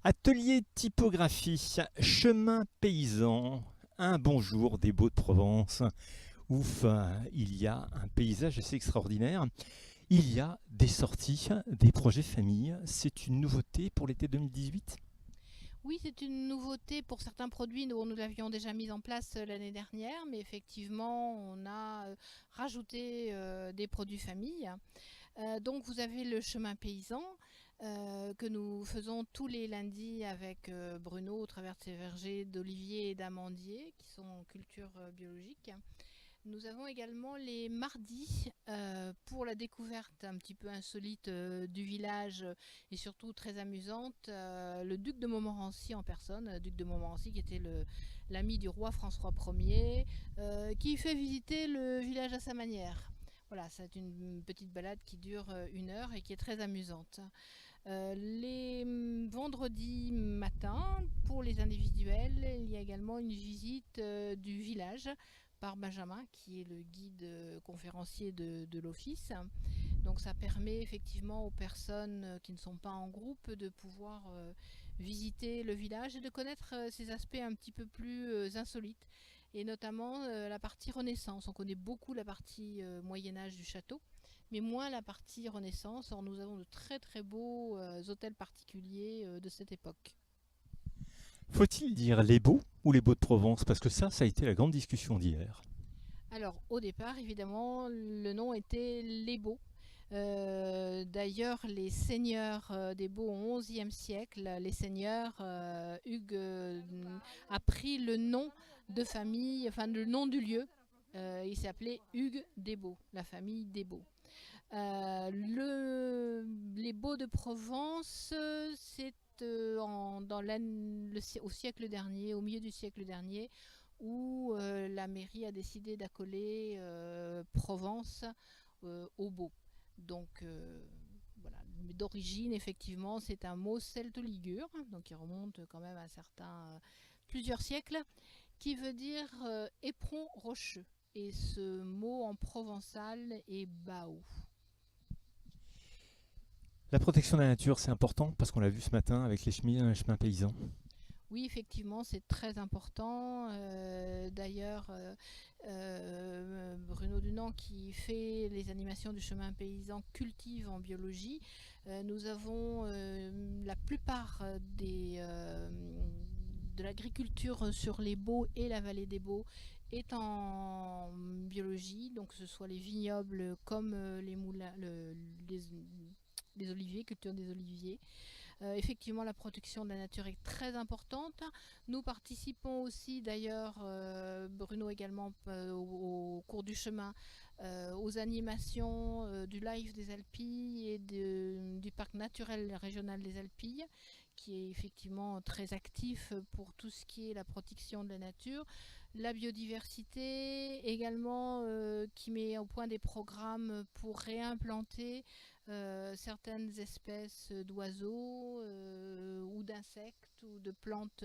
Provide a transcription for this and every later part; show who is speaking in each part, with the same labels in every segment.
Speaker 1: Atelier typographie, chemin paysan, un bonjour des Baux-de-Provence. Ouf, il y a un paysage assez extraordinaire. Il y a des sorties, des projets famille. C'est une nouveauté pour l'été 2018.
Speaker 2: Oui, c'est une nouveauté pour certains produits. Nous l'avions déjà mis en place l'année dernière, mais effectivement, on a rajouté des produits famille. Donc, vous avez le chemin paysan que nous faisons tous les lundis avec Bruno au travers de ses vergers d'oliviers et d'amandiers qui sont en culture biologique. Nous avons également les mardis pour la découverte un petit peu insolite du village et surtout très amusante. Le duc de Montmorency en personne, duc de Montmorency qui était l'ami du roi François Ier, qui fait visiter le village à sa manière. Voilà, c'est une petite balade qui dure 1 heure et qui est très amusante. Les vendredis matins, pour les individuels, il y a également une visite du village par Benjamin, qui est le guide conférencier de l'office. Donc ça permet effectivement aux personnes qui ne sont pas en groupe de pouvoir visiter le village et de connaître ces aspects un petit peu plus insolites. Et notamment la partie Renaissance. On connaît beaucoup la partie Moyen-Âge du château, mais moins la partie Renaissance. Or, nous avons de très très beaux hôtels particuliers de cette époque.
Speaker 1: Faut-il dire les Beaux ou les Beaux-de-Provence? Parce que ça a été la grande discussion d'hier.
Speaker 2: Alors, au départ, évidemment, le nom était les Beaux. D'ailleurs, les seigneurs des Beaux au XIe siècle, les seigneurs, Hugues a pris le nom de famille, enfin le nom du lieu. Il s'appelait Hugues des Beaux, la famille des Beaux. Les Beaux de Provence, c'est au siècle dernier, au milieu du siècle dernier, où la mairie a décidé d'accoler Provence aux Beaux. Donc voilà, d'origine effectivement c'est un mot celte-ligure, donc qui remonte quand même à plusieurs siècles, qui veut dire éperon rocheux. Et ce mot en provençal est bao.
Speaker 1: La protection de la nature, c'est important parce qu'on l'a vu ce matin avec les chemins paysans.
Speaker 2: Oui, effectivement, c'est très important. D'ailleurs, Bruno Dunant, qui fait les animations du chemin paysan, cultive en biologie. Nous avons la plupart de l'agriculture sur les Baux et la vallée des Baux est en biologie, donc que ce soit les vignobles comme les moulins, les oliviers, culture des oliviers. Effectivement, la protection de la nature est très importante. Nous participons aussi, d'ailleurs, Bruno également, au cours du chemin, aux animations du Live des Alpilles et du parc naturel régional des Alpilles, qui est effectivement très actif pour tout ce qui est la protection de la nature. La biodiversité également, qui met au point des programmes pour réimplanter certaines espèces d'oiseaux ou d'insectes ou de plantes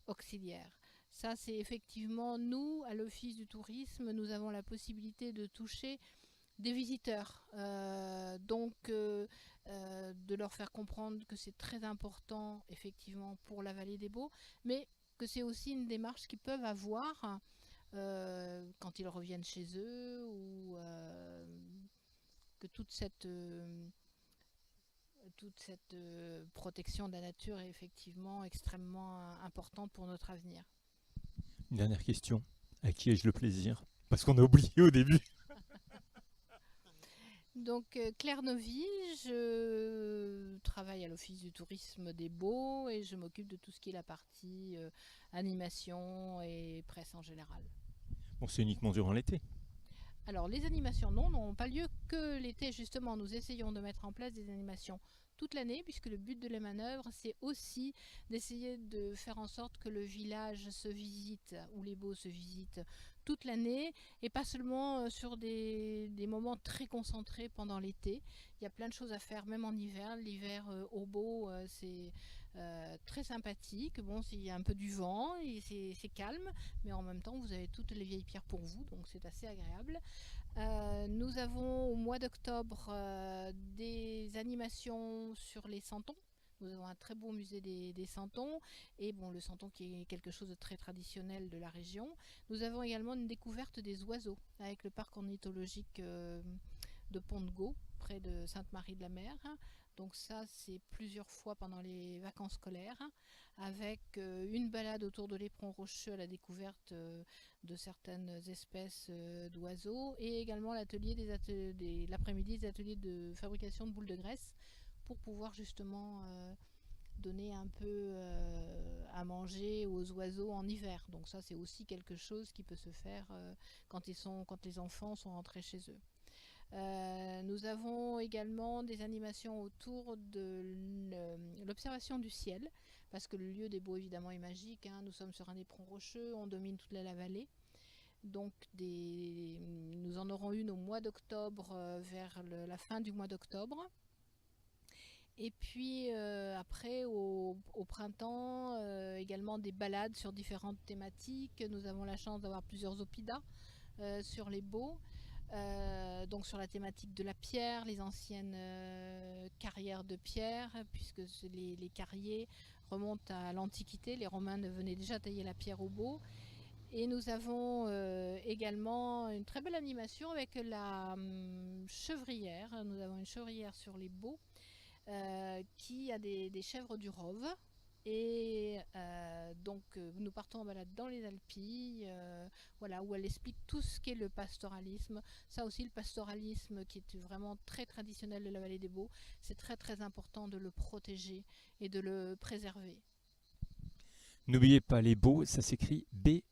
Speaker 2: auxiliaires. Ça, c'est effectivement nous, à l'Office du tourisme, nous avons la possibilité de toucher des visiteurs. De leur faire comprendre que c'est très important, effectivement, pour la vallée des Baux, mais que c'est aussi une démarche qu'ils peuvent avoir quand ils reviennent chez eux ou que toute cette protection de la nature est effectivement extrêmement importante pour notre avenir.
Speaker 1: Une dernière question. À qui ai-je le plaisir? Parce qu'on a oublié au début.
Speaker 2: Donc Claire Novy, je travaille à l'Office du tourisme des Baux et je m'occupe de tout ce qui est la partie animation et presse en général.
Speaker 1: Bon, c'est uniquement durant l'été.
Speaker 2: Alors les animations non, n'ont pas lieu que l'été justement. Nous essayons de mettre en place des animations toute l'année puisque le but de la manœuvre c'est aussi d'essayer de faire en sorte que le village se visite ou les Baux se visitent toute l'année et pas seulement sur des moments très concentrés pendant l'été. Il y a plein de choses à faire même en hiver. L'hiver au Beau c'est très sympathique. Bon, il y a un peu du vent et c'est calme, mais en même temps vous avez toutes les vieilles pierres pour vous, donc c'est assez agréable. Nous avons au mois d'octobre des animations sur les santons, Nous avons un très beau musée des santons, et bon, le santon qui est quelque chose de très traditionnel de la région. Nous avons également une découverte des oiseaux avec le parc ornithologique de Pont-de-Gau, près de Sainte-Marie-de-la-Mer. Donc ça, c'est plusieurs fois pendant les vacances scolaires, avec une balade autour de l'éperon rocheux à la découverte de certaines espèces d'oiseaux, et également l'après-midi des ateliers de fabrication de boules de graisse pour pouvoir justement donner un peu à manger aux oiseaux en hiver. Donc ça, c'est aussi quelque chose qui peut se faire quand les enfants sont rentrés chez eux. Nous avons également des animations autour de l'observation du ciel, parce que le lieu des Baux évidemment est magique, hein. Nous sommes sur un éperon rocheux, on domine toute la vallée. Donc nous en aurons une au mois d'octobre, vers la fin du mois d'octobre. Et puis après, au printemps, également des balades sur différentes thématiques. Nous avons la chance d'avoir plusieurs oppidans sur les Baux. Donc sur la thématique de la pierre, les anciennes carrières de pierre, puisque les carriers remontent à l'Antiquité. Les Romains venaient déjà tailler la pierre au Baux. Et nous avons également une très belle animation avec la chevrière. Nous avons une chevrière sur les Baux qui a des chèvres du Rove. Et donc nous partons en balade dans les Alpilles, voilà, où elle explique tout ce qu'est le pastoralisme. Ça aussi, le pastoralisme qui est vraiment très traditionnel de la vallée des Baux, c'est très très important de le protéger et de le préserver.
Speaker 1: N'oubliez pas les Baux, ça s'écrit B-A-U-X.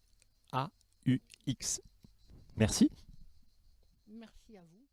Speaker 1: Merci.
Speaker 2: Merci à vous.